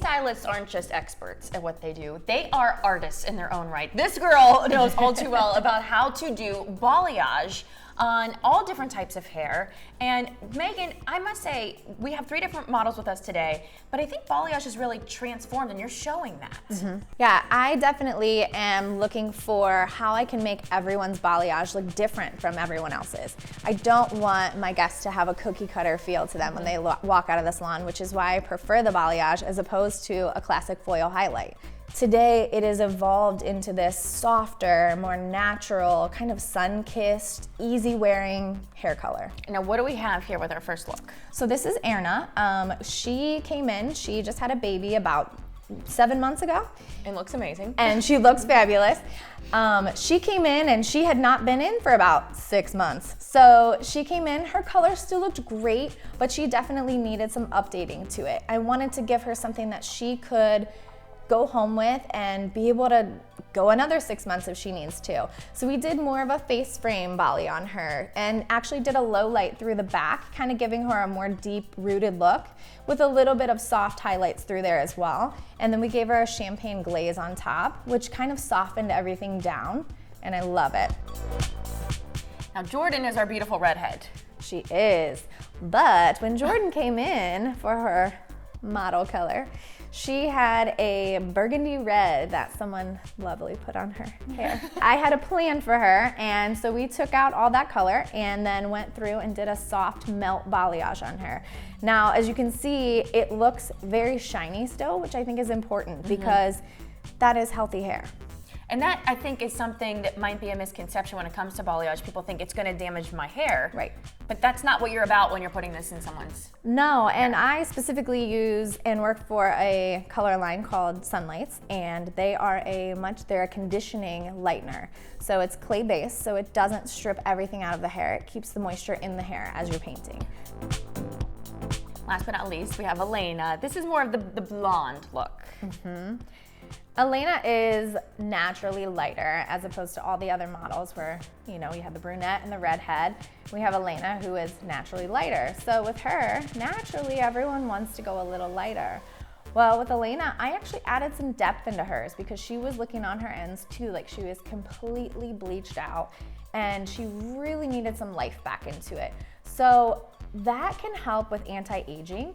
stylists aren't just experts at what they do. They are artists in their own right. This girl knows all too well about how to do balayage on all different types of hair. And Megan, I must say, we have 3 different models with us today, but I think balayage is really transformed and you're showing that. Mm-hmm. Yeah, I definitely am looking for how I can make everyone's balayage look different from everyone else's. I don't want my guests to have a cookie cutter feel to them when they walk out of the salon, which is why I prefer the balayage as opposed to a classic foil highlight. Today, it has evolved into this softer, more natural, kind of sun-kissed, easy-wearing hair color. Now, what do we have here with our first look? So this is Erna. She came in, she just had a baby about 7 months ago. And looks amazing. And she looks fabulous. She came in and she had not been in for about 6 months. So she came in, her color still looked great, but she definitely needed some updating to it. I wanted to give her something that she could go home with and be able to go another 6 months if she needs to. So we did more of a face frame balayage on her and actually did a low light through the back, kind of giving her a more deep rooted look with a little bit of soft highlights through there as well. And then we gave her a champagne glaze on top, which kind of softened everything down, and I love it. Now Jordan is our beautiful redhead. She is, but when Jordan came in for her model color, she had a burgundy red that someone lovely put on her hair. I had a plan for her, and so we took out all that color and then went through and did a soft melt balayage on her. Now, as you can see, it looks very shiny still, which I think is important because that is healthy hair. And that, I think, is something that might be a misconception when it comes to balayage. People think it's going to damage my hair. Right. But that's not what you're about when you're putting this in someone's. No, and I specifically use and work for a color line called Sunlights, and they're a conditioning lightener. So it's clay based, so it doesn't strip everything out of the hair. It keeps the moisture in the hair as you're painting. Last but not least, we have Elena. This is more of the blonde look. Mm-hmm. Elena is naturally lighter as opposed to all the other models where, you know, we have the brunette and the redhead. We have Elena who is naturally lighter. So with her, naturally everyone wants to go a little lighter. Well, with Elena, I actually added some depth into hers because she was looking on her ends too, like she was completely bleached out and she really needed some life back into it. So that can help with anti-aging.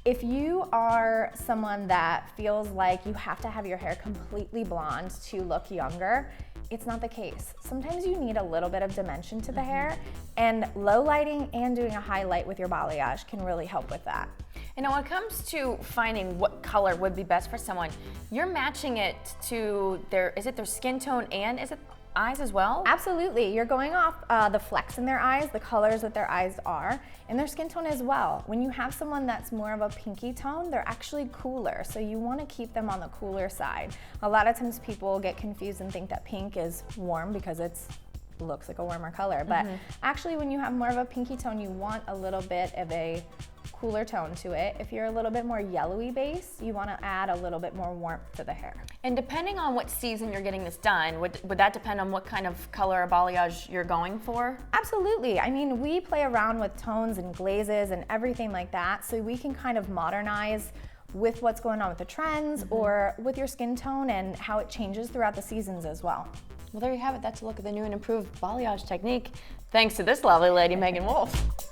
If you are someone that feels like you have to have your hair completely blonde to look younger, it's not the case. Sometimes you need a little bit of dimension to the hair, and low lighting and doing a highlight with your balayage can really help with that. And now when it comes to finding what color would be best for someone, you're matching it to their skin tone and is it eyes as well? Absolutely. You're going off the flecks in their eyes, the colors that their eyes are, and their skin tone as well. When you have someone that's more of a pinky tone, they're actually cooler, so you want to keep them on the cooler side. A lot of times people get confused and think that pink is warm because it looks like a warmer color, but actually when you have more of a pinky tone, you want a little bit of a cooler tone to it. If you're a little bit more yellowy base, you want to add a little bit more warmth to the hair. And depending on what season you're getting this done, would that depend on what kind of color or balayage you're going for? Absolutely. I mean, we play around with tones and glazes and everything like that, so we can kind of modernize with what's going on with the trends or with your skin tone and how it changes throughout the seasons as well. Well, there you have it. That's a look at the new and improved balayage technique. Thanks to this lovely lady, Megan Wolf.